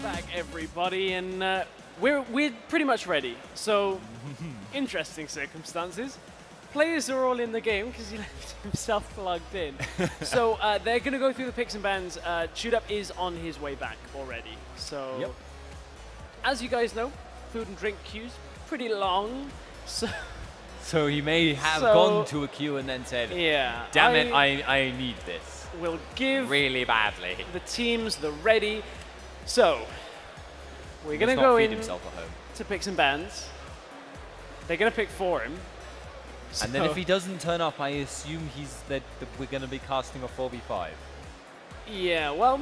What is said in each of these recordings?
back, everybody, and we're pretty much ready. So, interesting circumstances. Players are all in the game because he left himself plugged in. So they're going to go through the picks and bans. Shoot Up is on his way back already. So, as you guys know, food and drink queues pretty long. So he may have gone to a queue and then said, "Yeah, damn it, I need this." We'll give really badly the teams the ready. So we're going to go in to picks and bans. They're going to pick for him. And then if he doesn't turn up, I assume that we're going to be casting a 4v5. Yeah, well,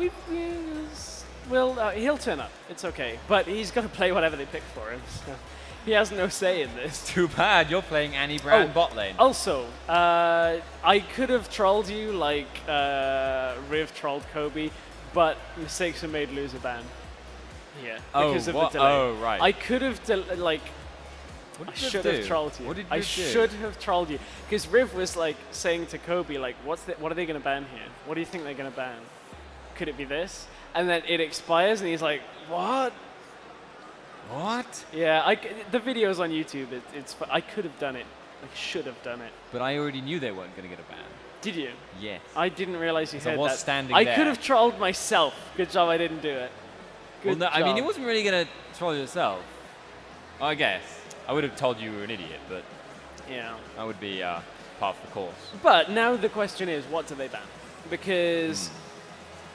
he'll turn up. It's okay. But he's got to play whatever they pick for him. So he has no say in this. Too bad. You're playing Annie Brown bot lane. Also, I could have trolled you like Riv trolled Kobe, but mistakes were made lose a ban. Yeah, because of the delay. Oh, right. I could have, I should have trolled you. What did you I should have trolled you. Because Riv was like saying to Kobe, like, what are they going to ban here? What do you think they're going to ban? Could it be this? And then it expires and he's like, what? What? Yeah, the video's on YouTube. I could have done it. I should have done it. But I already knew they weren't going to get a ban. Did you? Yes. I didn't realize you had that. Standing I there. could have trolled myself. Good job I didn't do it. Good job. I mean, it wasn't really going to troll yourself. I guess. I would have told you were an idiot, but yeah, that would be part of the course. But now the question is, what do they ban? Because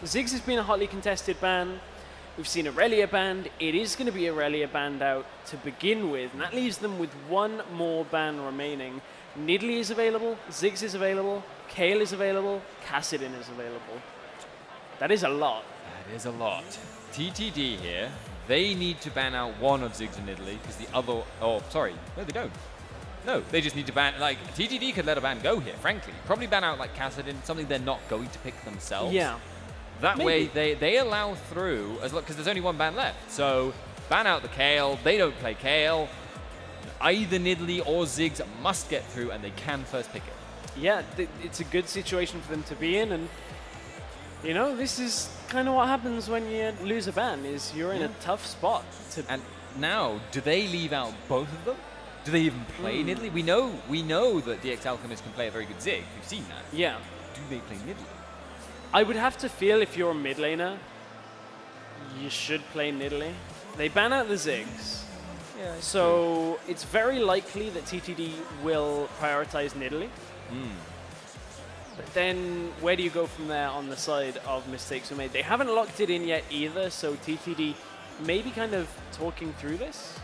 Ziggs has been a hotly contested ban. We've seen Aurelia banned. It is going to be Aurelia banned out to begin with, and that leaves them with one more ban remaining. Nidalee is available, Ziggs is available, Kayle is available, Kassadin is available. That is a lot. That is a lot. TTD here. They need to ban out one of Ziggs and Nidalee because the other... Oh, sorry. No, they don't. No, they just need to ban... Like, TTD could let a ban go here, frankly. Probably ban out, like, Kassadin, something they're not going to pick themselves. Yeah. That way, they allow through, because there's only one ban left. So, ban out the Kayle. They don't play Kayle. Either Nidalee or Ziggs must get through, and they can first pick it. Yeah, it's a good situation for them to be in, and... You know, this is kind of what happens when you lose a ban, is you're in a tough spot. And now, do they leave out both of them? Do they even play Nidalee? We know that DX Alchemist can play a very good Zig. We've seen that. Yeah. Do they play Nidalee? I would have to feel if you're a mid laner, you should play Nidalee. They ban out the Ziggs. Yeah, so it's very likely that TTD will prioritize Nidalee. But then, where do you go from there on the side of mistakes were made? They haven't locked it in yet either, so TTD may be kind of talking through this.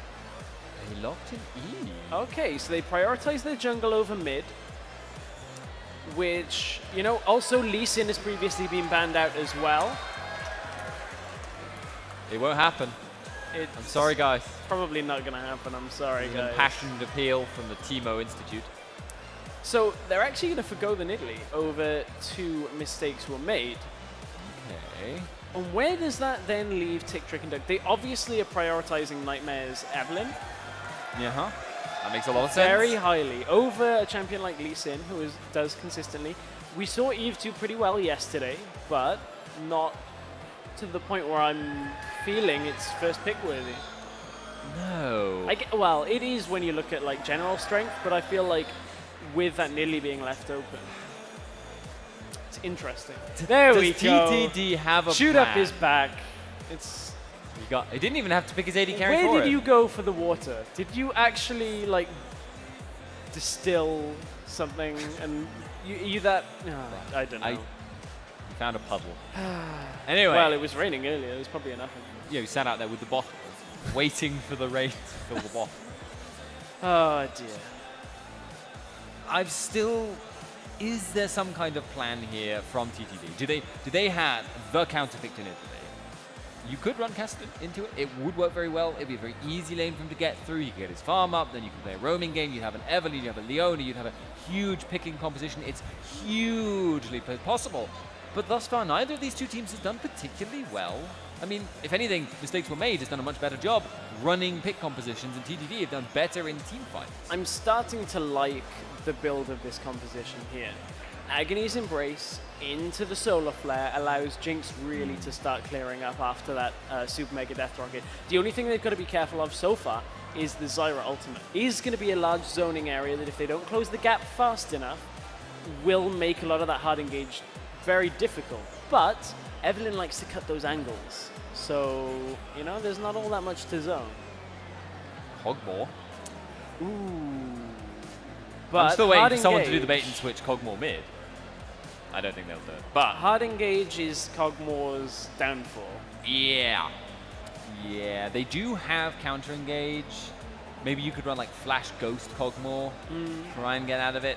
They locked it in. Okay, so they prioritize their jungle over mid, which, you know, also Lee Sin has previously been banned out as well. It won't happen. I'm sorry, guys. Probably not going to happen, I'm sorry, guys. An impassioned appeal from the Teemo Institute. So they're actually going to forgo the Nidalee over two mistakes were made. Okay. And where does that then leave Tick, Trick, and Duck? They obviously are prioritizing Nightmare's Evelyn. Yeah, that makes a lot of sense. Very highly. Over a champion like Lee Sin, who does consistently. We saw Eve do pretty well yesterday, but not to the point where I'm feeling it's first pick worthy. No. Well, it is when you look at like general strength, but I feel like with that Nidalee being left open. It's interesting. There we go. TTD have a Shoot plan? Up is back. He didn't even have to pick his AD carry for it. Where did you go for the water? Did you actually like distill something and you that? Oh, I don't know. You found a puddle. Anyway. Well, it was raining earlier. It was probably enough. Yeah, you sat out there with the bottle, waiting for the rain to fill the bottle. Oh dear. Is there some kind of plan here from TTD? Do they have the counter pick to Nidalee? You could run Kassadin into it. It would work very well. It'd be a very easy lane for him to get through. You could get his farm up, then you can play a roaming game. You'd have an Evelyn, you'd have a Leona, you'd have a huge picking composition. It's hugely possible. But thus far, neither of these two teams has done particularly well. I mean, if anything, Mistakes Were Made has done a much better job running pick compositions, and TTD have done better in team fights. I'm starting to like the build of this composition here. Agony's Embrace into the Solar Flare allows Jinx really to start clearing up after that Super Mega Death Rocket. The only thing they've got to be careful of so far is the Zyra ultimate. Is going to be a large zoning area that if they don't close the gap fast enough, will make a lot of that hard engage very difficult. But Evelynn likes to cut those angles. So, you know, there's not all that much to zone. Hogmore. Ooh. But I'm still waiting for someone to do the bait and switch Cogmore mid. I don't think they'll do it. But hard engage is Cogmore's downfall. Yeah. Yeah, they do have counter engage. Maybe you could run like Flash Ghost Cogmore, try and get out of it,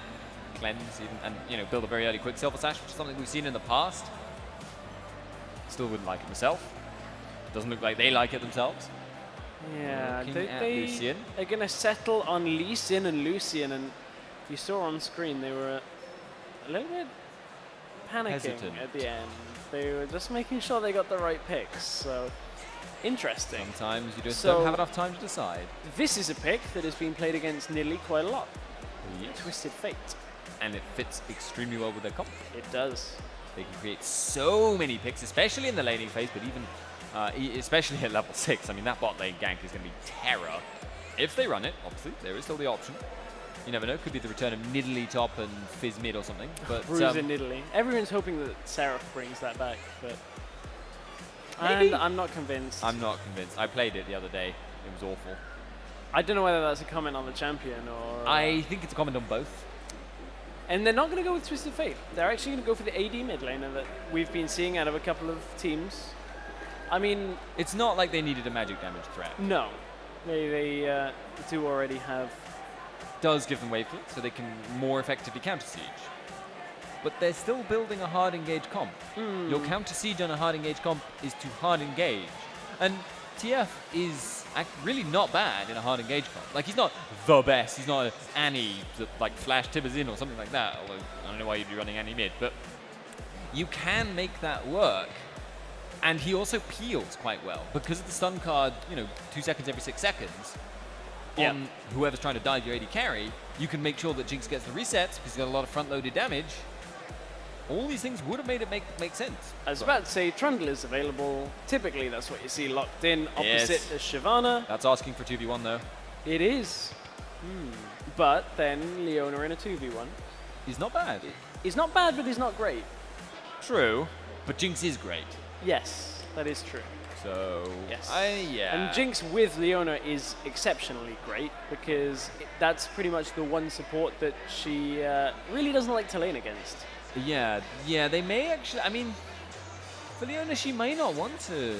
cleanse even, and you know, build a very early quick Silver Sash, which is something we've seen in the past. Still wouldn't like it myself. Doesn't look like they like it themselves. Yeah, Lucian. They're going to settle on Lee Sin and Lucian, and you saw on screen they were a little bit panicking hesitant at the end. They were just making sure they got the right picks, so interesting. Sometimes you just don't have enough time to decide. This is a pick that has been played against Nidalee quite a lot. Yes. Twisted Fate. And it fits extremely well with their comp. It does. They can create so many picks, especially in the laning phase, but even especially at level 6. I mean, that bot lane gank is going to be terror. If they run it, obviously, there is still the option. You never know, could be the return of Nidalee top and Fizz mid or something. But Bruiser Nidalee. Everyone's hoping that Seraph brings that back, but maybe. And I'm not convinced. I'm not convinced. I played it the other day. It was awful. I don't know whether that's a comment on the champion or... I think it's a comment on both. And they're not going to go with Twisted Fate. They're actually going to go for the AD mid laner that we've been seeing out of a couple of teams. I mean... It's not like they needed a magic damage threat. No. They do already have... Does give them wavelet, so they can more effectively counter siege. But they're still building a hard engage comp. Your counter siege on a hard engage comp is to hard engage. And TF is really not bad in a hard engage comp. Like, he's not the best. He's not Annie that like flash Tibbers in or something like that. Although I don't know why you'd be running Annie mid, but you can make that work. And he also peels quite well because of the stun card. You know, 2 seconds every 6 seconds. On whoever's trying to dive your AD carry, you can make sure that Jinx gets the resets because he's got a lot of front-loaded damage. All these things would have made it make sense. I was about to say, Trundle is available. Typically, that's what you see locked in opposite to Shyvana. That's asking for 2v1, though. It is. But then Leona in a 2v1. He's not bad. He's not bad, but he's not great. True, but Jinx is great. Yes, that is true. So, yes. Yeah. And Jinx with Leona is exceptionally great because that's pretty much the one support that she really doesn't like to lane against. Yeah, they may actually, I mean, for Leona, she may not want to.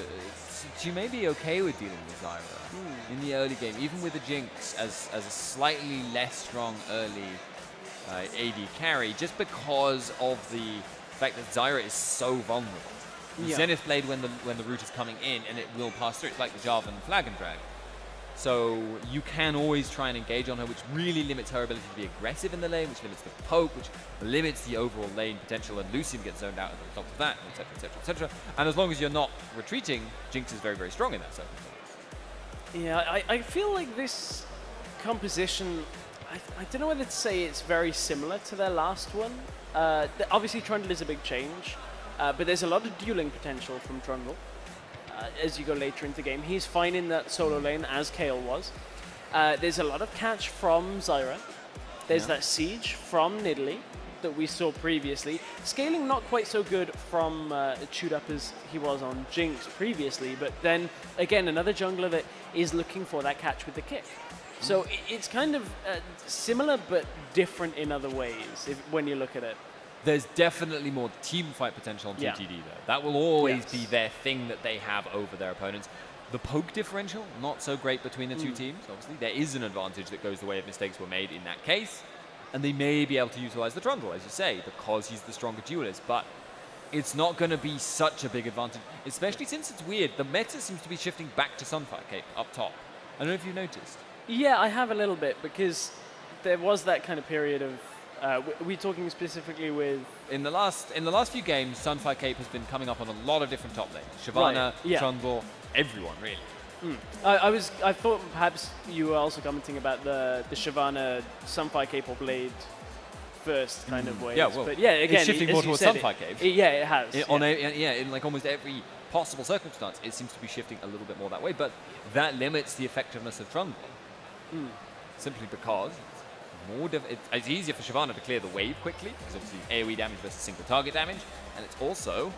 She may be okay with dealing with Zyra in the early game, even with a Jinx as a slightly less strong early AD carry, just because of the fact that Zyra is so vulnerable. Zenith Blade when the root is coming in, and it will pass through. It's like the Jarvan Flag and Drag. So you can always try and engage on her, which really limits her ability to be aggressive in the lane, which limits the poke, which limits the overall lane potential, and Lucian gets zoned out as a result of that, etc., etc., etc. And as long as you're not retreating, Jinx is very, very strong in that circumstance. Yeah, I feel like this composition, I don't know whether to say it's very similar to their last one. Obviously, Trundle is a big change. But there's a lot of dueling potential from Trundle as you go later into the game. He's fine in that solo lane, as Kayle was. There's a lot of catch from Zyra. There's that siege from Nidalee that we saw previously. Scaling not quite so good from Chewed Up as he was on Jinx previously, but then, again, another jungler that is looking for that catch with the kick. So it's kind of similar, but different in other ways when you look at it. There's definitely more team fight potential on TTD, though. That will always be their thing that they have over their opponents. The poke differential, not so great between the two teams, obviously. There is an advantage that goes the way if mistakes were made in that case. And they may be able to utilize the Trundle, as you say, because he's the stronger duelist. But it's not going to be such a big advantage, especially since it's weird. The meta seems to be shifting back to Sunfire Cape up top. I don't know if you've noticed. Yeah, I have a little bit, because there was that kind of period of... we're talking specifically with... In the last few games, Sunfire Cape has been coming up on a lot of different top lanes. Shyvana, Trundle, everyone, really. I thought perhaps you were also commenting about the Shyvana Sunfire Cape or Blade first kind of ways. Yeah, well, but yeah, again, it's shifting as more you towards said, Sunfire Cave. Yeah, it has. In like almost every possible circumstance, it seems to be shifting a little bit more that way. But that limits the effectiveness of Trundle. Simply because it's easier for Shyvana to clear the wave quickly, because obviously AoE damage versus single target damage, and it's also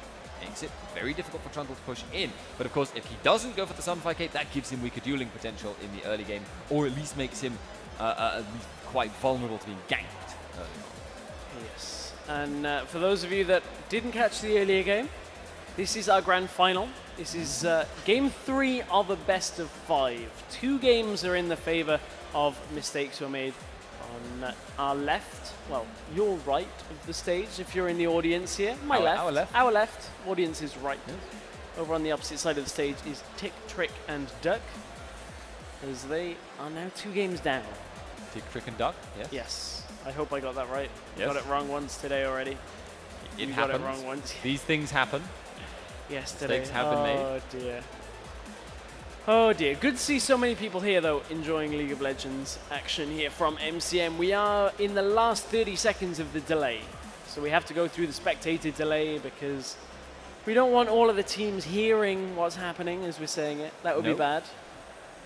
makes it very difficult for Trundle to push in. But of course, if he doesn't go for the Sunfire Cape, that gives him weaker dueling potential in the early game, or at least makes him at least quite vulnerable to being ganked early on. Yes. And for those of you that didn't catch the earlier game, this is our grand final. This is game 3 of a best of 5. 2 games are in the favor of Mistakes Were Made on our left. Well, your right of the stage if you're in the audience here. My left. Our left. Our left. Audience is right. Yes. Over on the opposite side of the stage is Tick, Trick, and Duck, as they are now 2 games down. Tick, Trick, and Duck, yes. Yes. I hope I got that right. Yes. Got it wrong once today already. It you happens. got it wrong once. These things happen. Yes, today. Mistakes have been made. Oh dear. Oh dear. Good to see so many people here though, enjoying League of Legends action here from MCM. We are in the last 30 seconds of the delay. So we have to go through the spectator delay because we don't want all of the teams hearing what's happening as we're saying it. That would be bad.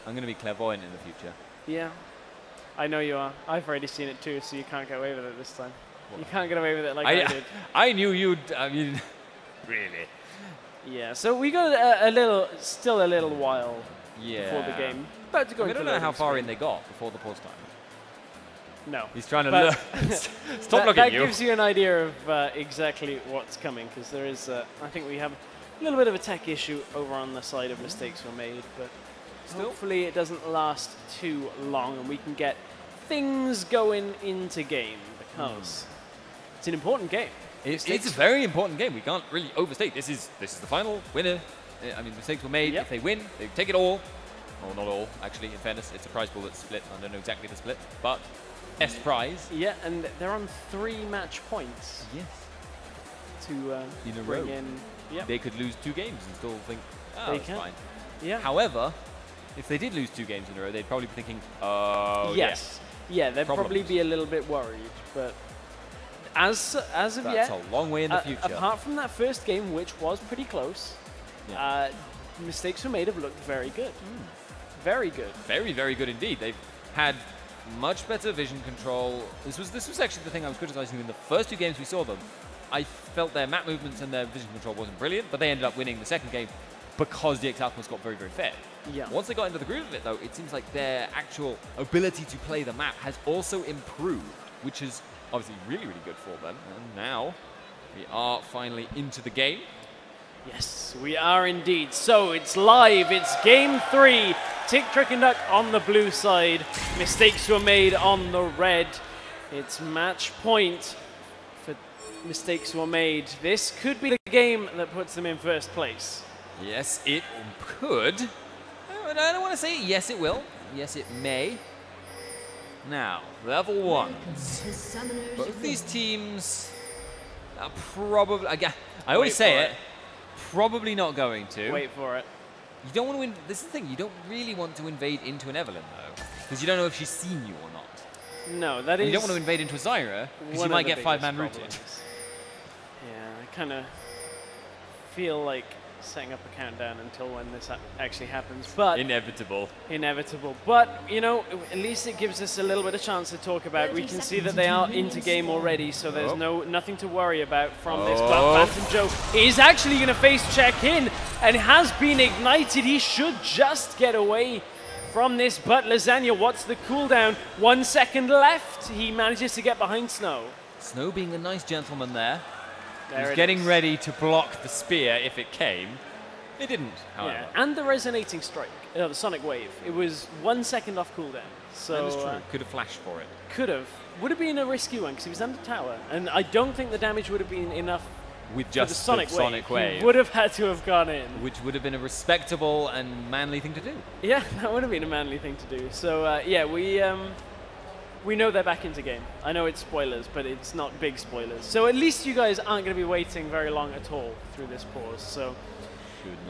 I'm going to be clairvoyant in the future. Yeah. I know you are. I've already seen it too, so you can't get away with it this time. What? You can't get away with it like I did. I knew you'd, I mean, really. Yeah, so we got still a little while before the game. About to go I don't know how far in they got before the pause time. No. He's trying to look. Stop looking at you. That gives you an idea of exactly what's coming, because there is, I think we have a little bit of a tech issue over on the side of Mistakes Were Made, but hopefully it doesn't last too long and we can get things going into game, because it's an important game. It's a very important game. We can't really overstate. This is the final winner. I mean, mistakes were made. If they win, they take it all. Well, not all, actually. In fairness, it's a prize pool that's split. I don't know exactly the split, but best prize. Yeah, and they're on 3 match points. Yes. To in a bring row. in. Yep. They could lose 2 games and still think, oh, that's fine. Yeah. However, if they did lose 2 games in a row, they'd probably be thinking, oh, yes. Yeah, they'd probably be a little bit worried, but as of yet, that's a long way in the future. Apart from that first game, which was pretty close, Mistakes Were Made have looked very good. Very good. Very, very good indeed. They've had much better vision control. This was actually the thing I was criticizing in the first 2 games we saw them. I felt their map movements and their vision control wasn't brilliant, but they ended up winning the second game because DX Outpost got very, very fair. Yeah. Once they got into the groove of it, though, it seems like their actual ability to play the map has also improved, which is obviously really, really good for them. And now we are finally into the game. Yes, we are indeed. So it's live. It's game 3. Tick, Trick, and Duck on the blue side. Mistakes Were Made on the red. It's match point for Mistakes Were Made. This could be the game that puts them in first place. Yes, it could. I don't want to say yes, it will. Yes, it may. Now, level 1s. Both these teams are probably, again, I always say it, probably not going to. Wait for it. You don't want to, this is the thing, you don't really want to invade into an Evelynn, though, because you don't know if she's seen you or not. No, that is. You don't want to invade into a Zyra, because you might get 5-man rooted. Yeah, I kind of feel like setting up a countdown until when this actually happens, but inevitable. But you know, at least it gives us a little bit of chance to talk about. We can see that they are into game already, so there's nothing to worry about from this. But Phantom Joe is actually going to face check in and has been ignited. He should just get away from this, but Lasagna, what's the cooldown? 1 second left. He manages to get behind Snow. Snow being a nice gentleman there. He's getting ready to block the spear if it came. It didn't, however. Yeah, and the resonating strike, the sonic wave. It was 1 second off cooldown. So that is true. Could have flashed for it. Could have. Would have been a risky one because he was under tower, and I don't think the damage would have been enough. With just the sonic wave. He would have had to have gone in. Which would have been a respectable and manly thing to do. Yeah, that would have been a manly thing to do. So yeah, we know they're back into game. I know it's spoilers, but it's not big spoilers. So at least you guys aren't going to be waiting very long at all through this pause. So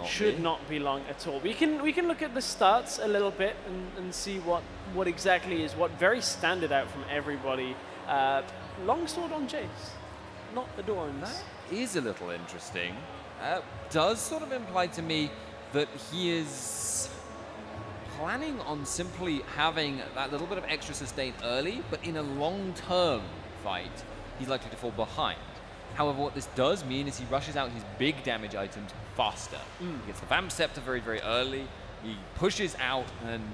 should not be long at all. We can look at the stats a little bit and see what exactly is what very standard out from everybody. Longsword on Jace, not Adorns. That is a little interesting. Does sort of imply to me that he is planning on simply having that little bit of extra sustain early, but in a long-term fight, he's likely to fall behind. However, what this does mean is he rushes out his big damage items faster. He gets the Vamp Scepter very, very early. He pushes out and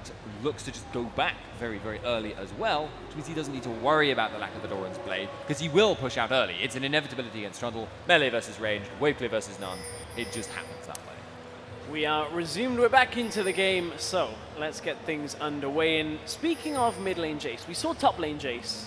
looks to just go back very, very early as well, which means he doesn't need to worry about the lack of Adoran's Blade, because he will push out early. It's an inevitability against Trundle, melee versus ranged, wave clear versus none. It just happens that way. We are resumed, we're back into the game, so let's get things underway. And speaking of mid lane Jace, we saw top lane Jace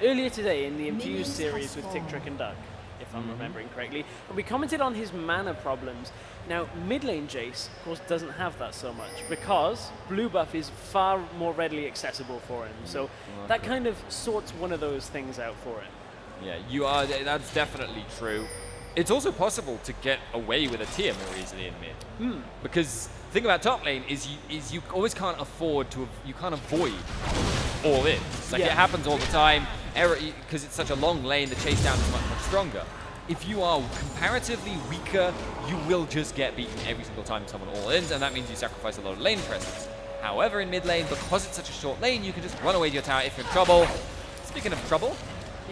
earlier today in the Infused series with Tick, Trick and Doug, if I'm remembering correctly. And we commented on his mana problems. Now, mid lane Jace, of course, doesn't have that so much because blue buff is far more readily accessible for him. So that kind of sorts one of those things out for him. Yeah, that's definitely true. It's also possible to get away with a tier more easily in mid. Because the thing about top lane is you always can't afford to, you can't avoid all in. Like it happens all the time. Because it's such a long lane, the chase down is much, much stronger. If you are comparatively weaker, you will just get beaten every single time someone all-ins, and that means you sacrifice a lot of lane presence. However, in mid lane, because it's such a short lane, you can just run away to your tower if you're in trouble. Speaking of trouble,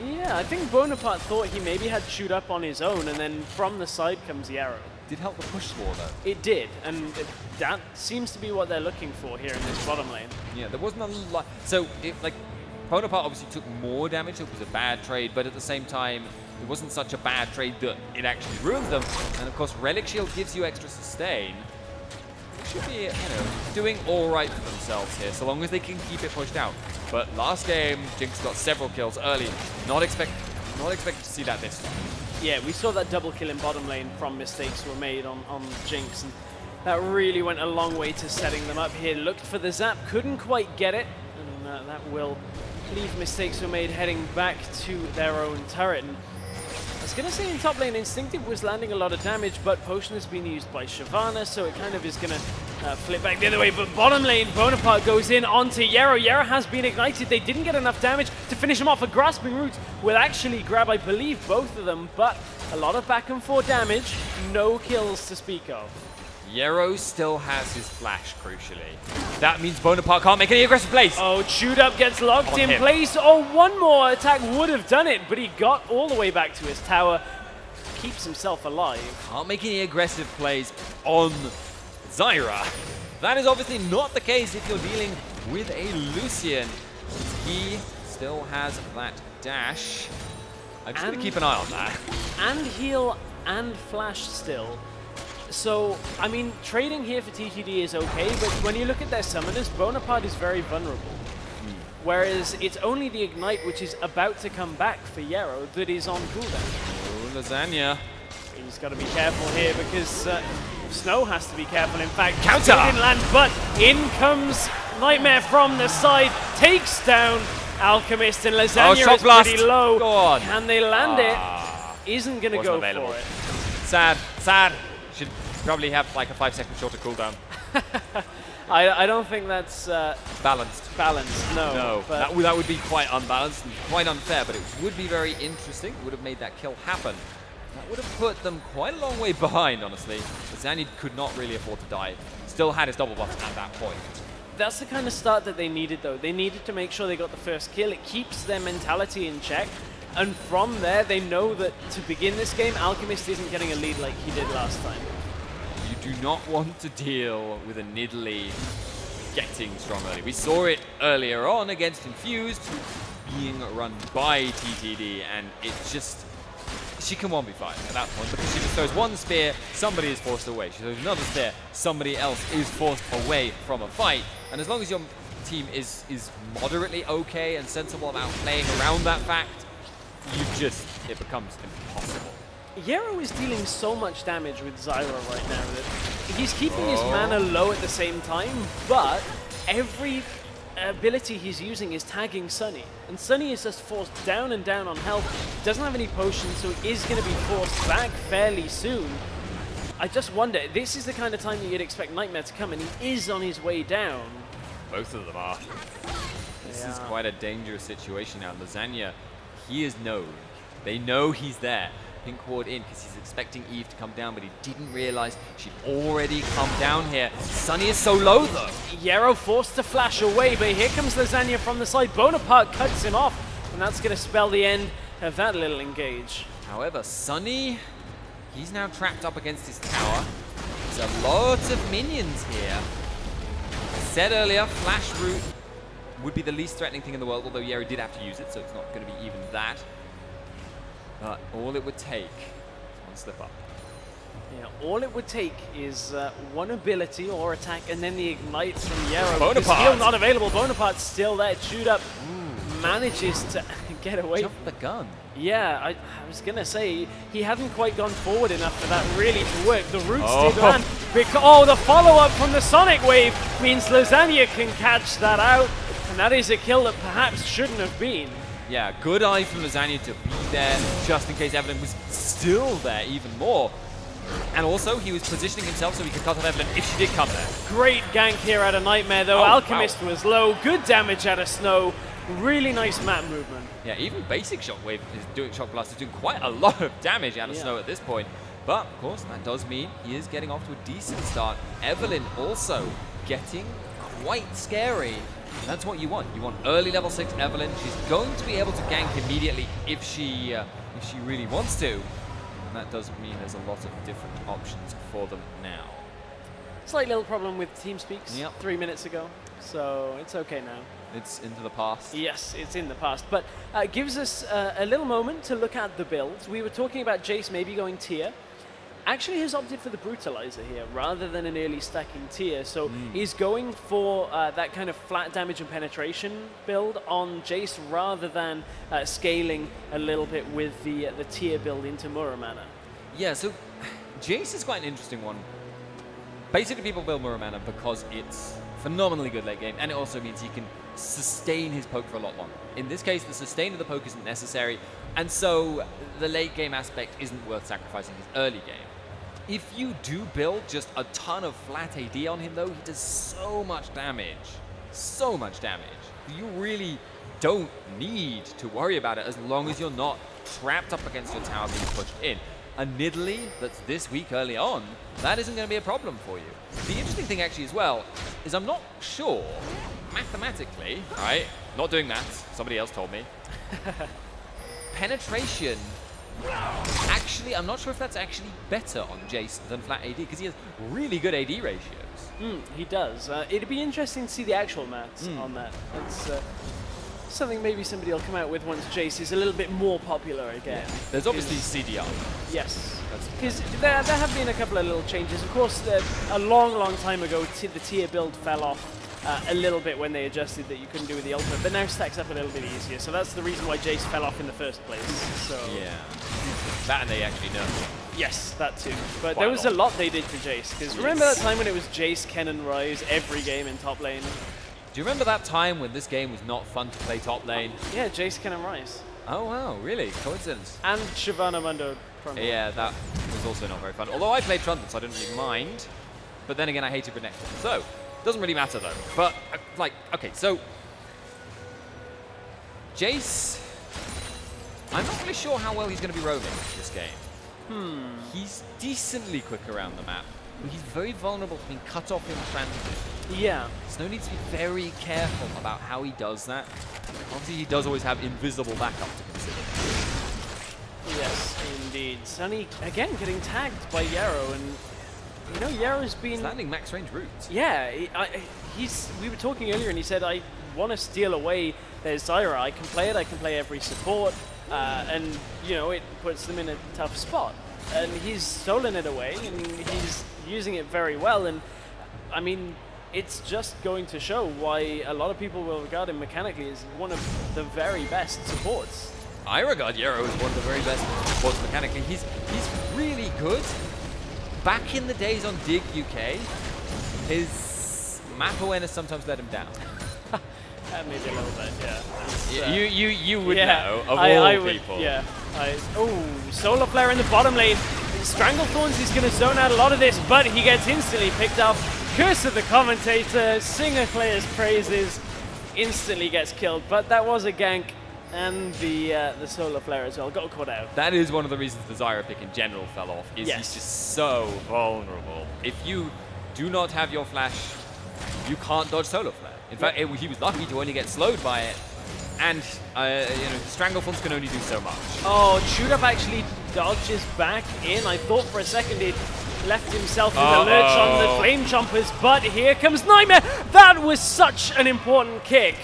yeah, I think Bonaparte thought he maybe had shoot up on his own, and then from the side comes the arrow. Did help the push score though. It did, and that seems to be what they're looking for here in this bottom lane. Yeah, there wasn't a lot. So, Bonaparte obviously took more damage, so it was a bad trade, but at the same time, it wasn't such a bad trade that it actually ruined them. And of course, Relic Shield gives you extra sustain. They should be, doing all right for themselves here, so long as they can keep it pushed out. But last game, Jinx got several kills early. Not expected to see that this time. Yeah, we saw that double kill in bottom lane from mistakes were made on Jinx, and that really went a long way to setting them up here. Looked for the zap, couldn't quite get it, and that will leave mistakes were made heading back to their own turret. And I was going to say in top lane, Instinctive was landing a lot of damage, but Potion has been used by Shyvana, so it kind of is going to flip back the other way. But bottom lane, Bonaparte goes in onto Yarrow. Yarrow has been ignited. They didn't get enough damage to finish him off. A Grasping Roots will actually grab, I believe, both of them, but a lot of back and forth damage, no kills to speak of. Yarrow still has his flash, crucially. That means Bonaparte can't make any aggressive plays. Oh, Chewed Up gets locked in place. Oh, one more attack would have done it, but he got all the way back to his tower. Keeps himself alive. Can't make any aggressive plays on Zyra. That is obviously not the case if you're dealing with a Lucian. He still has that dash. I'm just going to keep an eye on that. And heal and flash still. So, I mean, trading here for TTD is okay, but when you look at their summoners, Bonaparte is very vulnerable. Whereas it's only the Ignite, which is about to come back for Yarrow, that is on cooldown. Oh, Lasagna. He's got to be careful here because Snow has to be careful. In fact, counter! Didn't land, but in comes Nightmare from the side, takes down Alchemist, and Lasagna is pretty low. Go on. Can they land it? Isn't going to go for it. Sad, sad. Should probably have like a 5-second shorter cooldown. I don't think that's balanced. Balanced, no. No, that would be quite unbalanced and quite unfair, but it would be very interesting. It would have made that kill happen. That would have put them quite a long way behind, honestly. Zanny could not really afford to die. Still had his double buff at that point. That's the kind of start that they needed, though. They needed to make sure they got the first kill. It keeps their mentality in check. And from there, they know that to begin this game, Alchemist isn't getting a lead like he did last time. You do not want to deal with a Nidalee getting strong early. We saw it earlier on against Infused, being run by TTD, and it just... She can 1v5 at that point, because she just throws one spear, somebody is forced away. She throws another spear, somebody else is forced away from a fight. And as long as your team is moderately okay and sensible about playing around that fact, it becomes impossible. Yarrow is dealing so much damage with Zyra right now that he's keeping his mana low at the same time, but every ability he's using is tagging Sunny. And Sunny is just forced down and down on health, doesn't have any potions, so is going to be forced back fairly soon. I just wonder, this is the kind of time you'd expect Nightmare to come, and he is on his way down. Both of them are. This is quite a dangerous situation now. Lasagna, he is known. They know he's there. Pink ward in because he's expecting Eve to come down, but he didn't realize she'd already come down here. Sunny is so low though. Yarrow forced to flash away, but here comes Lasagna from the side. Bonaparte cuts him off, and that's going to spell the end of that little engage. However, Sunny, he's now trapped up against his tower. There's a lot of minions here. I said earlier, flash route would be the least threatening thing in the world, although Yarrow did have to use it, so it's not going to be even that. But all it would take is one slip up. Yeah, all it would take is one ability or attack, and then the ignite from Yarrow. Bonaparte! Heal not available. Bonaparte's still there. Chewed up manages to get away. Jump the gun. Yeah, I was going to say, he hadn't quite gone forward enough for that really to work. The roots did land. Oh, the follow-up from the Sonic Wave means Lasagna can catch that out, and that is a kill that perhaps shouldn't have been. Yeah, good eye from Lasagna to be there, just in case Evelyn was still there even more. And also, he was positioning himself so he could cut off Evelyn if she did come there. Great gank here out of Nightmare, though. Alchemist was low. Good damage out of Snow. Really nice map movement. Yeah, even basic Shockwave is doing, Shock Blast is doing quite a lot of damage out of Snow at this point. But, of course, that does mean he is getting off to a decent start. Evelyn also getting quite scary. That's what you want. You want early level 6 Evelyn. She's going to be able to gank immediately if she really wants to. And that does mean there's a lot of different options for them now. Slight little problem with TeamSpeaks 3 minutes ago, so it's okay now. It's into the past. Yes, it's in the past, but gives us a little moment to look at the builds. We were talking about Jace maybe going tier. Actually has opted for the Brutalizer here rather than an early stacking tier, so he's going for that kind of flat damage and penetration build on Jace rather than scaling a little bit with the tier build into Muramana. Yeah, so Jace is quite an interesting one. Basically, people build Muramana because it's phenomenally good late game, and it also means he can sustain his poke for a lot longer. In this case, the sustain of the poke isn't necessary, and so the late game aspect isn't worth sacrificing his early game. If you do build just a ton of flat AD on him, though, he does so much damage. So much damage. You really don't need to worry about it as long as you're not trapped up against your tower being pushed in. A Nidalee that's this weak early on, that isn't going to be a problem for you. The interesting thing actually as well is I'm not sure, mathematically, right, not doing maths, somebody else told me, penetration, actually, I'm not sure if that's actually better on Jace than flat AD, because he has really good AD ratios. He does. It'd be interesting to see the actual maths on that. That's something maybe somebody will come out with once Jace is a little bit more popular again. Yeah. There's obviously CDR. Yes. Because there have been a couple of little changes. Of course, a long time ago, the tier build fell off a little bit when they adjusted that you couldn't do with the ultimate, but now stacks up a little bit easier. So that's the reason why Jace fell off in the first place. So yeah. That and they actually nerfed it. Yes, that too. But there was a lot they did to Jace. Because remember that time when it was Jace, Ken, and Ryze every game in top lane? Do you remember that time when this game was not fun to play top lane? Yeah, Jace, Ken, and Ryze. Oh wow, really? Coincidence. And Shyvana Mundo. Yeah, that was also not very fun. Although I played Trundle, so I didn't really mind. But then again, I hated Renekton. So, doesn't really matter though. But, like, okay, so Jace, I'm not really sure how well he's going to be roaming this game. He's decently quick around the map, but he's very vulnerable to being cut off in transit. Yeah. Snow needs to be very careful about how he does that. Obviously, he does always have invisible backup to consider. Yes, indeed. Sunny, again, getting tagged by Yarrow, and you know, Yarrow's been... He's landing max range roots. Yeah, we were talking earlier, and he said, I want to steal away their Zyra. I can play it, I can play every support, and, you know, it puts them in a tough spot. And he's stolen it away, and he's using it very well, and, I mean, it's just going to show why a lot of people will regard him mechanically as one of the very best supports. I regard Yarrow as one of the very best supports mechanically. He's really good. Back in the days on Dig UK, his map awareness sometimes let him down. Maybe a little bit, yeah. You would know, of all people. Yeah. Oh, Solar Flare in the bottom lane. Stranglethorns is going to zone out a lot of this, but he gets instantly picked up. Curse of the Commentator, Singer Player's praises, instantly gets killed, but that was a gank. And the solar flare as well got caught out. That is one of the reasons the Zyra pick in general fell off, is he's just so vulnerable. If you do not have your flash, you can't dodge solar flare. In fact, he was lucky to only get slowed by it. And, you know, Strangleforms can only do so much. Oh, Chudab actually dodges back in. I thought for a second he'd left himself in the lurch on the Flame Chompers, but here comes Nightmare. That was such an important kick.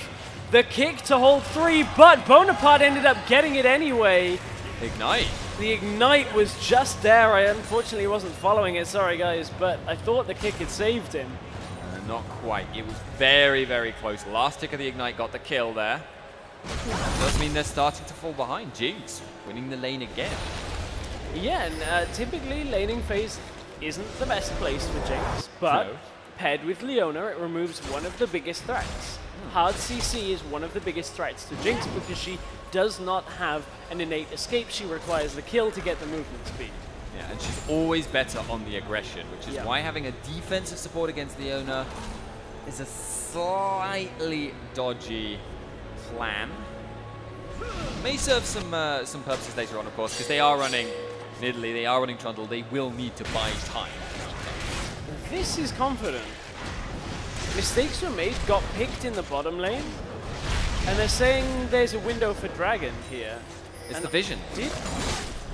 The kick to hold 3, but Bonaparte ended up getting it anyway. Ignite. The Ignite was just there. I unfortunately wasn't following it, sorry guys, but I thought the kick had saved him. Not quite. It was very, very close. Last tick of the Ignite got the kill there. Does mean they're starting to fall behind. Jinx winning the lane again. Yeah, and typically laning phase isn't the best place for Jinx, but paired with Leona, it removes one of the biggest threats. Hard CC is one of the biggest threats to Jinx because she does not have an innate escape. She requires the kill to get the movement speed. Yeah, and she's always better on the aggression, which is why having a defensive support against Leona is a slightly dodgy plan. May serve some purposes later on, of course, because they are running Nidalee, they are running Trundle. They will need to buy time. This is confident. Mistakes were made, got picked in the bottom lane, and they're saying there's a window for Dragon here. It's the vision.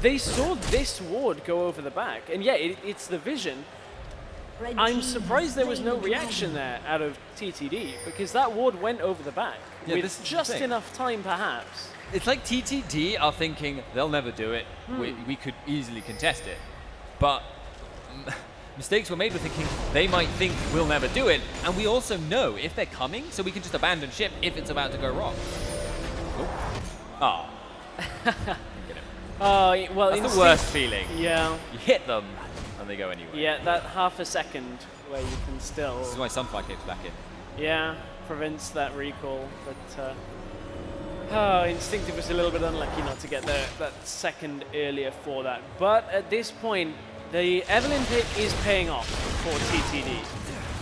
They saw this ward go over the back, and yeah, it's the vision. I'm surprised there was no reaction there out of TTD, because that ward went over the back with just enough time, perhaps. It's like TTD are thinking they'll never do it. We could easily contest it, but mistakes were made with thinking they might think we'll never do it, and we also know if they're coming, so we can just abandon ship if it's about to go wrong. Oh. Well, that's the worst feeling. Yeah. You hit them, and they go anyway. Yeah, that half a second where you can still... This is why Sunfire kicks back in. Yeah, prevents that recall, but... Instinctive was a little bit unlucky not to get that second earlier for that. But at this point, the Evelynn pick is paying off for TTD.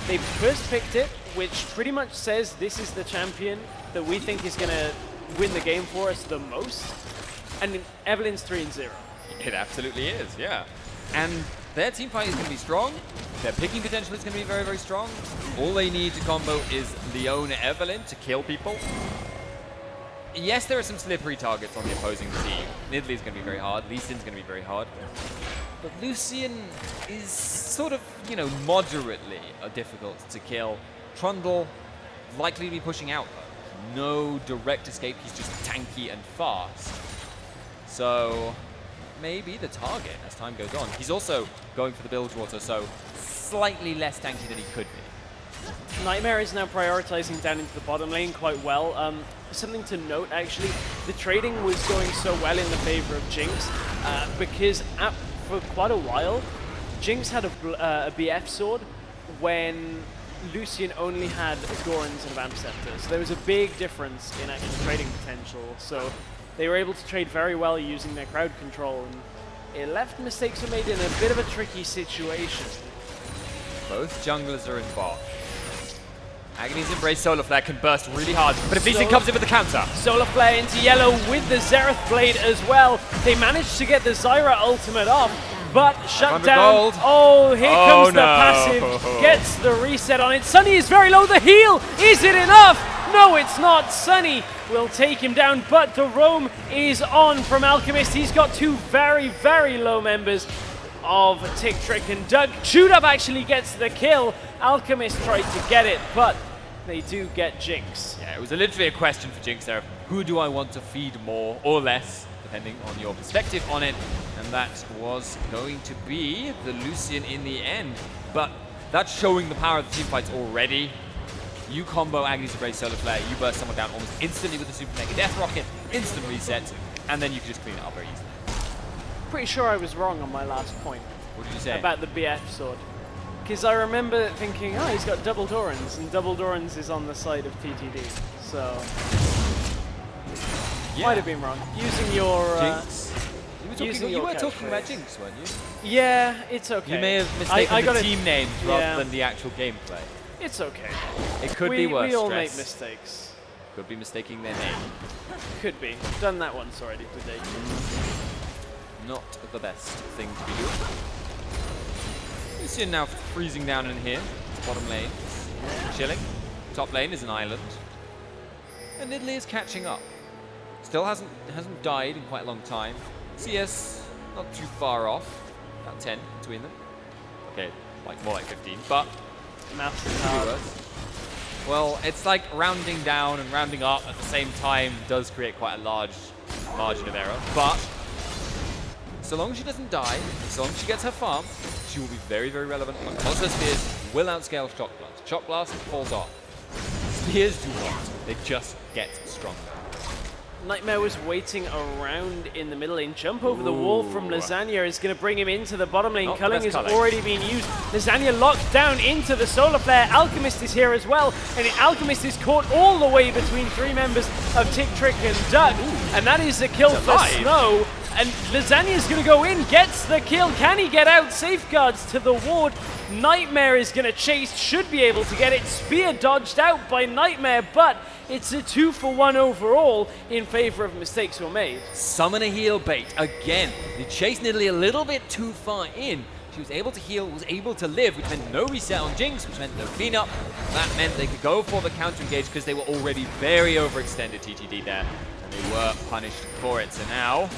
They first picked it, which pretty much says this is the champion that we think is going to win the game for us the most. And Evelynn's 3-0. It absolutely is, yeah. And their team fight is going to be strong. Their picking potential is going to be very, very strong. All they need to combo is Leona Evelynn to kill people. Yes, there are some slippery targets on the opposing team. Nidalee is going to be very hard. Lee Sin's going to be very hard. But Lucian is sort of, you know, moderately difficult to kill. Trundle likely to be pushing out, though. No direct escape. He's just tanky and fast. So maybe the target as time goes on. He's also going for the Bilgewater, so slightly less tanky than he could be. Nightmare is now prioritizing down into the bottom lane quite well. Something to note, actually, the trading was going so well in the favor of Jinx because for quite a while, Jinx had a BF sword when Lucian only had Gorons and Vamp Scepter. So there was a big difference in actual trading potential. So they were able to trade very well using their crowd control, and it left mistakes were made in a bit of a tricky situation. Both junglers are in bot. Agony's Embrace Solar Flare can burst really hard, but if Lee Sin comes in with the counter. Solar Flare into yellow with the Xerath Blade as well. They managed to get the Zyra ultimate off, but shut down. Gold. Oh, here comes the passive. Gets the reset on it. Sunny is very low. The heal, is it enough? No, it's not. Sunny will take him down, but the roam is on from Alchemist. He's got two very, very low members of Tick, Trick, and Doug. Chudab actually gets the kill. Alchemist tried to get it, but they do get Jinx. Yeah, it was literally a question for Jinx there. Who do I want to feed more or less, depending on your perspective on it? And that was going to be the Lucian in the end. But that's showing the power of the team fights already. You combo Agony's Embrace Solar Flare, you burst someone down almost instantly with the Super Mega Death Rocket, instant reset, and then you can just clean it up very easily. Pretty sure I was wrong on my last point. What did you say? About the BF sword. Because I remember thinking, oh, he's got double Dorans, and double Dorans is on the side of TTD. So, yeah. Might have been wrong. Using your... Jinx? You were talking about Jinx, weren't you? Yeah, it's okay. You may have mistaken the team names rather than the actual gameplay. It's okay. It could be worse. We all make mistakes. Could be mistaking their name. Could be. Done that once already today. Not the best thing to be doing. Lucian now freezing down in here. Bottom lane. Chilling. Top lane is an island. And Nidalee is catching up. Still hasn't died in quite a long time. CS not too far off. About 10 between them. Okay, like more like 15, but Maths is could be hard. worse. Well, it's like rounding down and rounding up at the same time does create quite a large margin of error. But so long as she doesn't die, so long as she gets her farm, she will be very, very relevant. Because her spears will outscale Shock Blast. Shock Blast falls off. Spears do not. They just get stronger. Nightmare was waiting around in the middle lane. Jump over the wall from Lasagna is going to bring him into the bottom lane. Culling has already been used. Lasagna locked down into the Solar Flare. Alchemist is here as well. And the Alchemist is caught all the way between three members of Tick, Trick, and Duck. And that is a kill for Snow. And Lasagna is going to go in, gets the kill. Can he get out? Safeguards to the ward. Nightmare is going to chase, should be able to get it. Spear dodged out by Nightmare, but it's a 2-for-1 overall in favor of mistakes were made. Summon a heal bait again. They chased Nidalee a little bit too far in. She was able to heal, was able to live, which meant no reset on Jinx, which meant no cleanup. That meant they could go for the counter engage because they were already very overextended TTD there, and they were punished for it. So now,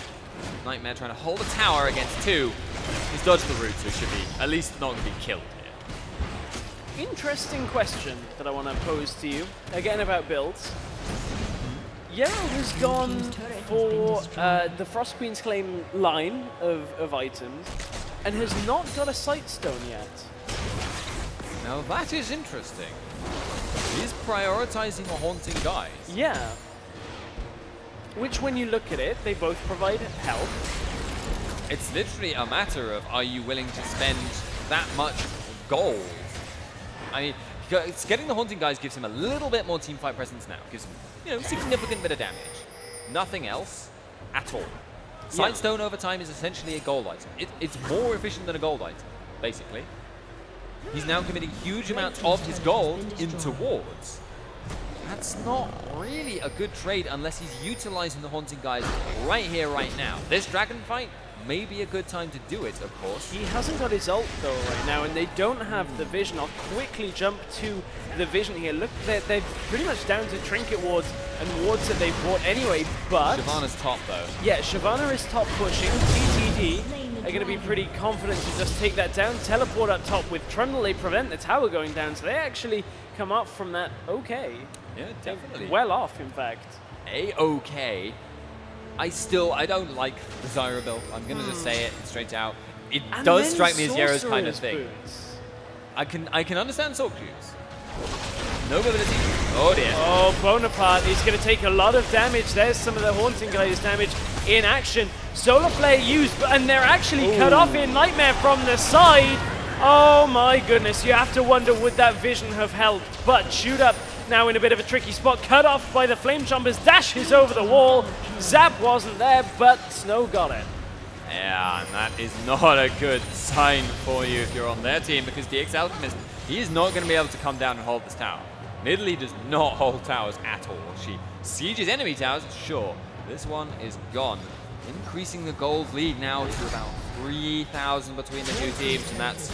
Nightmare trying to hold a tower against two. He's dodged the root, so he should be at least not going to be killed here. Interesting question that I want to pose to you, again about builds. Yarrow has gone for the Frost Queen's Claim line of items and has not got a Sightstone yet. Now that is interesting. He's prioritizing the Haunting Guys. Yeah. Which, when you look at it, they both provide health. It's literally a matter of, are you willing to spend that much gold? I mean, it's getting the Haunting Guys gives him a little bit more teamfight presence now. Gives him, you know, significant bit of damage. Nothing else at all. Sightstone over time is essentially a gold item. It's more efficient than a gold item, basically. He's now committing huge amounts of his gold into wards. That's not really a good trade unless he's utilizing the Haunting Guys right here, right now. This dragon fight may be a good time to do it, of course. He hasn't got his ult though right now, and they don't have the vision. I'll quickly jump to the vision here. Look, they're pretty much down to trinket wards and wards that they've bought anyway, but... Shyvana's top though. Yeah, Shyvana is top pushing. TTD are going to be pretty confident to just take that down. Teleport up top with Trundle, they prevent the tower going down, so they actually come up from that okay. Yeah, definitely. Well off, in fact. A-okay. I don't like the Zyra build. I'm going to just say it straight out. It does strike me as Yarrow's kind of thing. Boots. I can understand Sork Juice. No ability. Oh dear. Oh, Bonaparte is going to take a lot of damage. There's some of the Haunting Guys damage in action. Solar Flare used, and they're actually cut off in Nightmare from the side. Oh my goodness, you have to wonder, would that vision have helped? But Shoot Up now in a bit of a tricky spot, cut off by the Flame Jumpers, dashes over the wall. Zap wasn't there, but Snow got it. Yeah, and that is not a good sign for you if you're on their team, because DX Alchemist, he is not going to be able to come down and hold this tower. Nidalee does not hold towers at all. She sieges enemy towers, sure. This one is gone. Increasing the gold lead now to about 3,000 between the two teams, and that's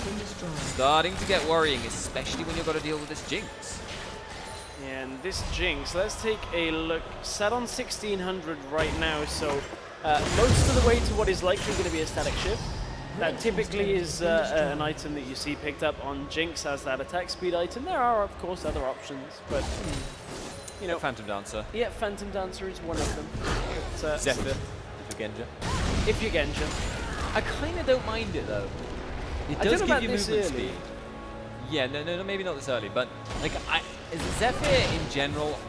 starting to get worrying, especially when you've got to deal with this Jinx. And this Jinx, let's take a look. Set on 1600 right now, so most of the way to what is likely going to be a static shift. That typically is an item that you see picked up on Jinx as that attack speed item. There are, of course, other options, but you know, Phantom Dancer. Yeah, Phantom Dancer is one of them. But, Zephyr, if you're Genja. If you're Genja. I kind of don't mind it though. It does give you movement speed. Yeah, no, maybe not this early, but like Zephyr in general,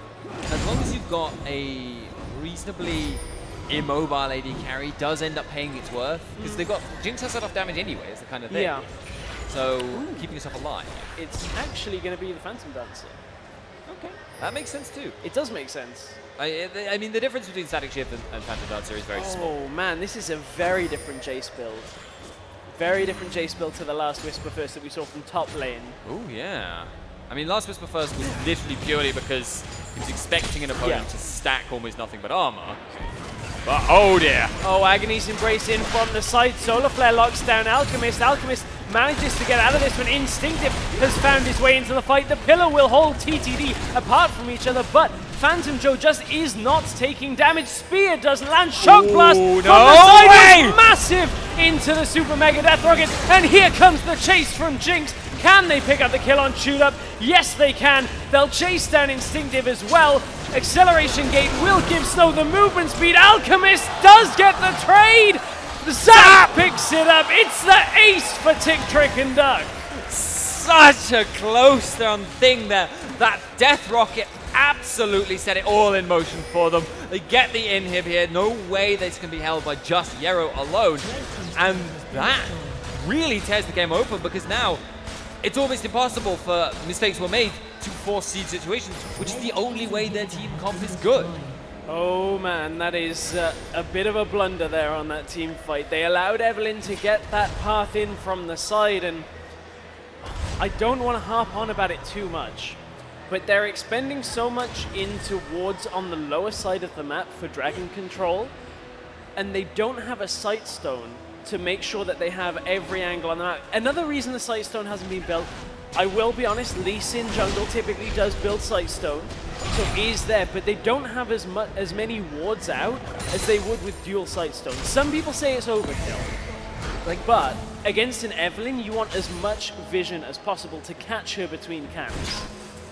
as long as you've got a reasonably immobile AD carry, does end up paying its worth, because they've got Jinx has set off damage anyway, it's the kind of thing. Yeah. So keeping yourself alive. It's actually going to be the Phantom Dancer. Okay, that makes sense too. It does make sense. I mean, the difference between Static Shift and Phantom Dancer is very small. Oh man, this is a very different Jace build. Very different Jace build to the last Whisper First that we saw from top lane. Oh yeah. I mean, Last Whisper first was literally purely because he was expecting an opponent to stack almost nothing but armor. But oh dear. Oh, Agony's Embrace in from the side. Solar Flare locks down Alchemist. Alchemist manages to get out of this one. Instinctive has found his way into the fight. The pillar will hold TTD apart from each other, but Phantom Joe just is not taking damage. Spear does land. Shock Blast from the side is massive into the Super Mega Death Rocket. And here comes the chase from Jinx. Can they pick up the kill on Shoot Up? Yes, they can. They'll chase down Instinctive as well. Acceleration Gate will give Snow the movement speed. Alchemist does get the trade. Zap picks it up. It's the ace for Tick, Trick, and Duck. Such a close down thing there. That Death Rocket absolutely set it all in motion for them. They get the inhib here. No way this can be held by just Yero alone. And that really tears the game open, because now it's almost impossible for mistakes were made to force seed situations, which is the only way their team comp is good. Oh man, that is a bit of a blunder there on that team fight. They allowed Evelyn to get that path in from the side, and I don't want to harp on about it too much, but they're expending so much into wards on the lower side of the map for dragon control, and they don't have a sight stone to make sure that they have every angle on the map. Another reason the sight stone hasn't been built, I will be honest, Lee Sin jungle typically does build sight stone, so is there, but they don't have as many wards out as they would with dual sight stone. Some people say it's overkill, but against an Evelyn, you want as much vision as possible to catch her between camps.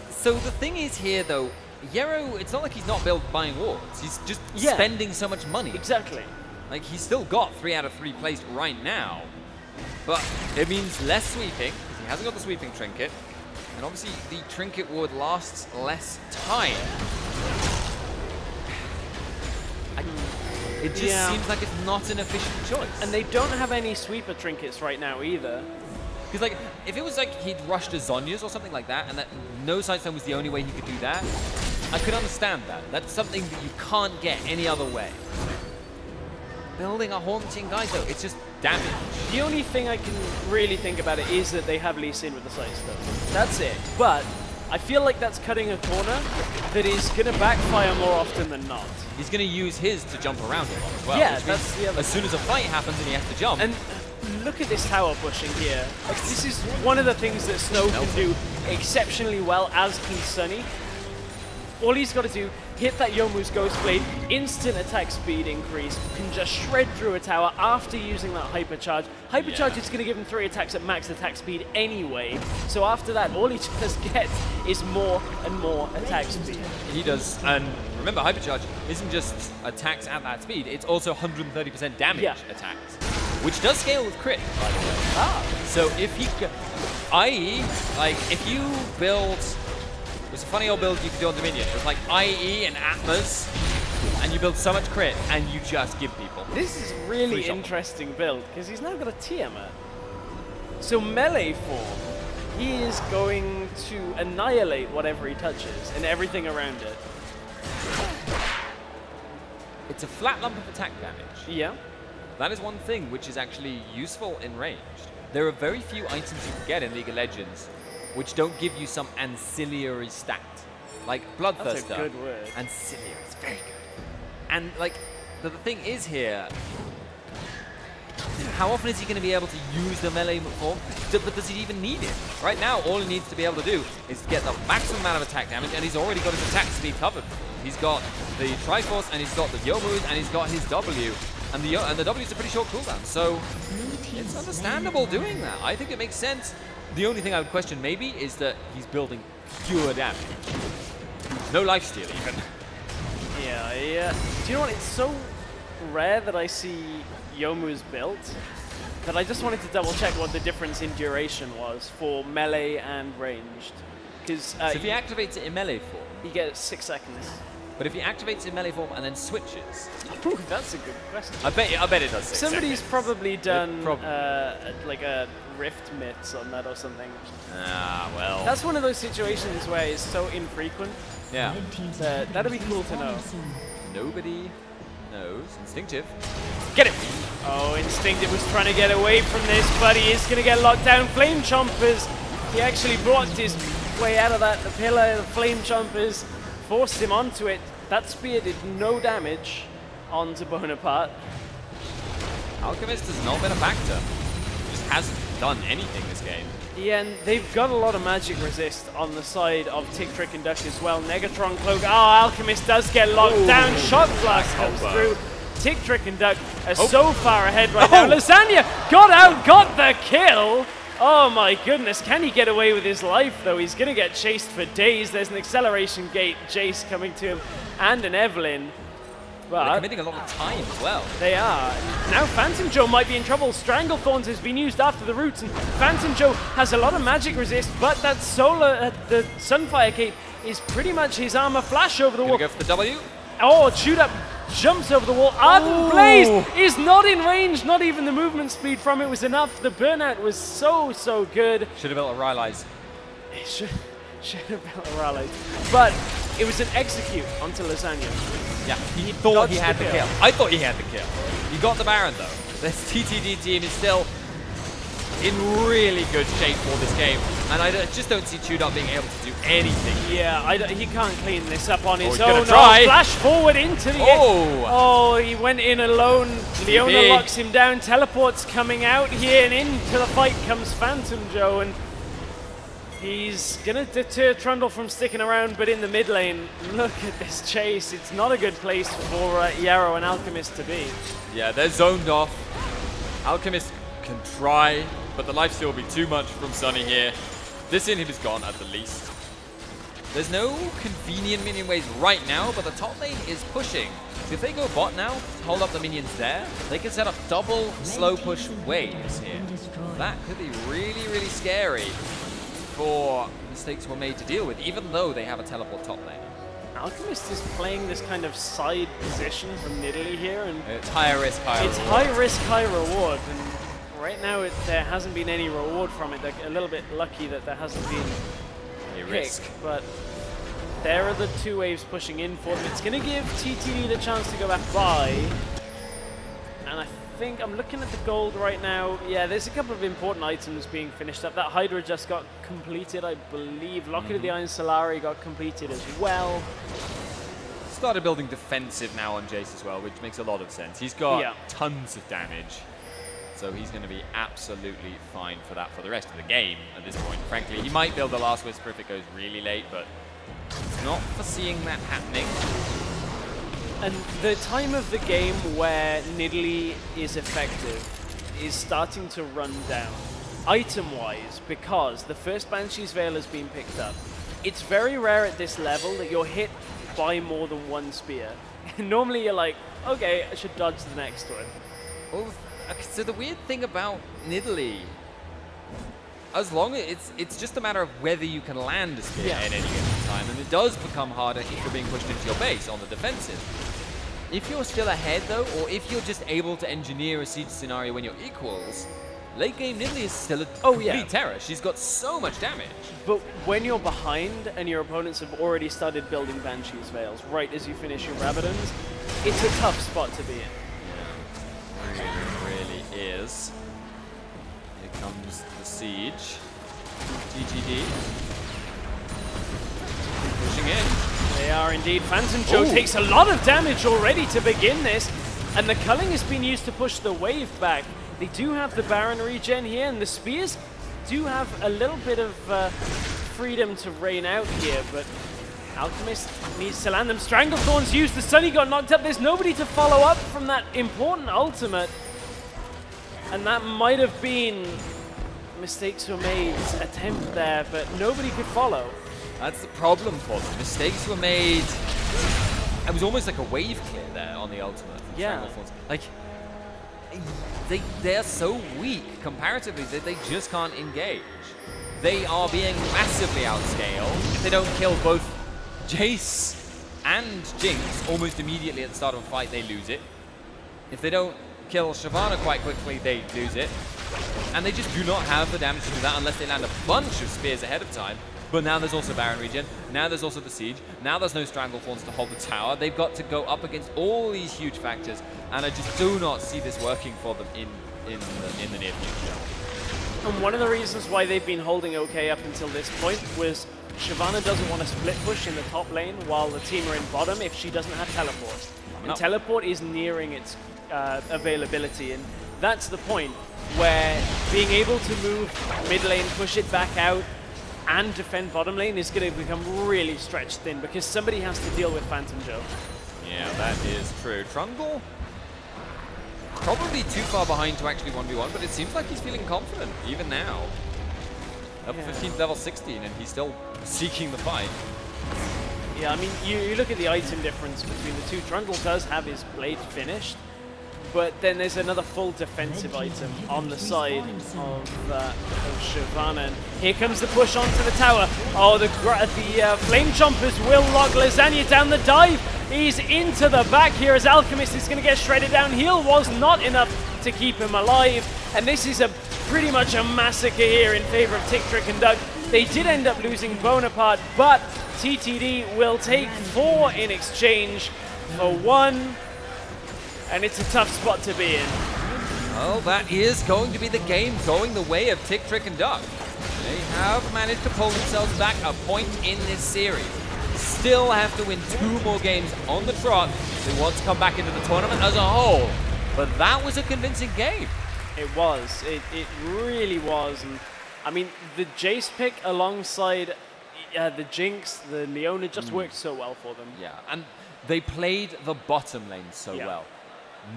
So the thing is here though, Yero, it's not like he's not buying wards, he's just spending so much money. Exactly. Like, he's still got 3 out of 3 placed right now, but it means less sweeping, because he hasn't got the sweeping trinket, and obviously the trinket ward lasts less time. It just seems like it's not an efficient choice. And they don't have any sweeper trinkets right now either. Because, like, if it was like he'd rushed to Zonya's or something like that, and that no sidestone was the only way he could do that, I could understand that. That's something that you can't get any other way. Building a haunting guy though, it's just damage. The only thing I can really think about it is that they have Lee Sin with the sight stone. That's it. But I feel like that's cutting a corner that is going to backfire more often than not. He's going to use his to jump around a lot as well. Yeah, that's the other. As soon as a fight happens and he has to jump. And look at this tower pushing here. Like, this is one of the things that Snow can do exceptionally well, as can Sunny. All he's got to do, hit that Youmuu's Ghost Blade, instant attack speed increase, can just shred through a tower after using that Hypercharge. Hypercharge is going to give him 3 attacks at max attack speed anyway, so after that, all he just gets is more and more attack speed. He does, and remember, Hypercharge isn't just attacks at that speed, it's also 130% damage attacks, which does scale with crit, by the way. So if he, i.e., like, if you build... It's a funny old build you could do on Dominion. It was like IE and Atmas, and you build so much crit, and you just give people. This is really interesting build, because he's now got a Tiamat. So melee form, he is going to annihilate whatever he touches, and everything around it. It's a flat lump of attack damage. Yeah. That is one thing which is actually useful in ranged. There are very few items you can get in League of Legends which don't give you some ancillary stat. Like Bloodthirster. That's a good word. Ancillary, it's very good. And like, the thing is here, how often is he going to be able to use the melee form? But does he even need it? Right now, all he needs to be able to do is get the maximum amount of attack damage, and he's already got his attack speed covered. He's got the Triforce, and he's got the Youmuu's, and he's got his W. And the W is a pretty short cooldown, so it's understandable doing that. I think it makes sense. The only thing I would question maybe is that he's building pure damage. No lifesteal even. Yeah. Do you know what? It's so rare that I see Youmuu's built that I just wanted to double check what the difference in duration was for melee and ranged. Because so if he activates it in melee form, he gets 6 seconds. But if he activates in melee form and then switches, ooh, that's a good question. I bet it does 6 Somebody's seconds. Probably done like a Rift myths on that or something. Ah, well. That's one of those situations where it's so infrequent. Yeah. That'd be cool to know. Nobody knows. Instinctive. Get him! Oh, Instinctive was trying to get away from this, but he is going to get locked down. Flame Chompers. He actually blocked his way out of that. The pillar, the flame jumpers forced him onto it. That spear did no damage onto Bonaparte. Alchemist has not been a factor. Just hasn't done anything this game. Yeah, and they've got a lot of magic resist on the side of Tick, Trick, and Duck as well. Negatron Cloak. Oh, Alchemist does get locked down. Shot Blast comes through. Tick, Trick, and Duck are so far ahead right now. Lasagna got out, got the kill. Oh my goodness, can he get away with his life though? He's going to get chased for days. There's an acceleration gate, Jace coming to him, and an Evelyn. But they're committing a lot of time as well. They are. Now Phantom Joe might be in trouble. Stranglethorns has been used after the roots, and Phantom Joe has a lot of magic resist, but that solar, the Sunfire Cape is pretty much his armor flash over the wall. Go for the W. Oh, shoot up, jumps over the wall. Ardent Blaze is not in range. Not even the movement speed from it was enough. The burnout was so good. Should have built a Rylai's. It should have built a Rylai's. But it was an execute onto Lasagna. Yeah, he thought he had the kill. I thought he had the kill. He got the Baron though. This TTD team is still in really good shape for this game, and I just don't see Tudor being able to do anything. Yeah, he can't clean this up on his He's own. gonna try. Flash forward into the Oh, he went in alone. Leona locks him down. Teleport's coming out here, and into the fight comes Phantom Joe, and he's going to deter Trundle from sticking around, but in the mid lane, look at this chase. It's not a good place for Yarrow and Alchemist to be. Yeah, they're zoned off. Alchemist can try, but the lifesteal will be too much from Sunny here. This inhib is gone at the least. There's no convenient minion waves right now, but the top lane is pushing. So if they go bot now, hold up the minions there, they can set up double slow push waves here. That could be really scary for mistakes were made to deal with, even though they have a teleport top lane. Alchemist is playing this kind of side position from Nidalee here, and it's high risk, high reward. It's high risk, high reward, and right now there hasn't been any reward from it. They're a little bit lucky that there hasn't been a risk, but there are the two waves pushing in for them. It's going to give TTD the chance to go back by, and I think I'm looking at the gold right now. Yeah, there's a couple of important items being finished up. That Hydra just got completed, I believe. Locket of the Iron Solari got completed as well. Started building defensive now on Jace as well, which makes a lot of sense. He's got tons of damage, so he's going to be absolutely fine for that for the rest of the game at this point. Frankly, he might build the Last Whisper if it goes really late, but not foreseeing that happening. And the time of the game where Nidalee is effective is starting to run down, item-wise, because the first Banshee's Veil has been picked up. It's very rare at this level that you're hit by more than one spear. Normally you're like, okay, I should dodge the next one. Well, so the weird thing about Nidalee, as long as it's just a matter of whether you can land a spear at any given time, and it does become harder if you're being pushed into your base on the defensive. If you're still ahead though, or if you're just able to engineer a siege scenario when you're equals, late game Nidalee is still a complete terror. She's got so much damage. But when you're behind and your opponents have already started building Banshee's Veils right as you finish your Rabadons, it's a tough spot to be in. Yeah, really is. Here comes the siege. TTD. Pushing in. They are indeed. Phantom Joe takes a lot of damage already to begin this, and the culling has been used to push the wave back. They do have the Baron regen here, and the spears do have a little bit of freedom to rain out here, but Alchemist needs to land them. Stranglethorns used, the Sunny got knocked up. There's nobody to follow up from that important ultimate, and that might have been mistakes were made attempt there, but nobody could follow. That's the problem for them. Mistakes were made. It was almost like a wave clear there on the ultimate. Like, they're so weak comparatively that they just can't engage. They are being massively outscaled. If they don't kill both Jace and Jinx almost immediately at the start of a fight, they lose it. If they don't kill Shyvana quite quickly, they lose it. And they just do not have the damage to do that unless they land a bunch of spears ahead of time. But now there's also Baron regen, now there's also the siege, now there's no Stranglethorns to hold the tower. They've got to go up against all these huge factors, and I just do not see this working for them in the near future. And one of the reasons why they've been holding okay up until this point was Shyvana doesn't want to split push in the top lane while the team are in bottom if she doesn't have teleport. And teleport is nearing its availability, and that's the point where being able to move mid lane, push it back out, and defend bottom lane is going to become really stretched thin because somebody has to deal with Phantom Joe. Yeah, that is true. Trundle, probably too far behind to actually 1v1, but it seems like he's feeling confident, even now. Up 15th, level 16, and he's still seeking the fight. Yeah, I mean, you look at the item difference between the two. Trundle does have his blade finished, but then there's another full defensive item on the side of Shyvana. And here comes the push onto the tower. Oh, the Flame Chompers will lock Lasagna down the dive. He's into the back here as Alchemist is going to get shredded down. Heal was not enough to keep him alive. And this is pretty much a massacre here in favor of Tick, Trick, and Dug. They did end up losing Bonaparte, but TTD will take 4 in exchange for 1. And it's a tough spot to be in. Well, that is going to be the game going the way of Tick, Trick, and Dug. They have managed to pull themselves back a point in this series. Still have to win 2 more games on the trot if they want to come back into the tournament as a whole. But that was a convincing game. It was. It really was. And I mean, the Jace pick alongside the Jinx, the Leona just worked so well for them. Yeah, and they played the bottom lane so well.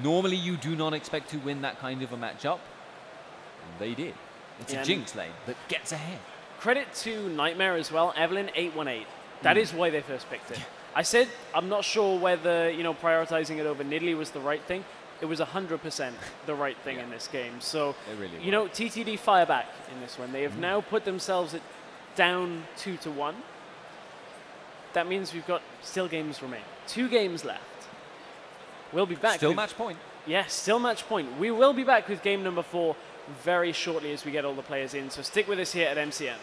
Normally, you do not expect to win that kind of a matchup. And they did. It's a Jinx lane that gets ahead. Credit to Nightmare as well. Evelyn 818. That is why they first picked it. I said I'm not sure whether prioritizing it over Nidalee was the right thing. It was 100% the right thing in this game. So really TTD fire back in this one. They have now put themselves down 2-1. That means we've got still games remain. 2 games left. We'll be back. Still match point. Yes, still match point. We will be back with game number 4 very shortly as we get all the players in. So stick with us here at MCM.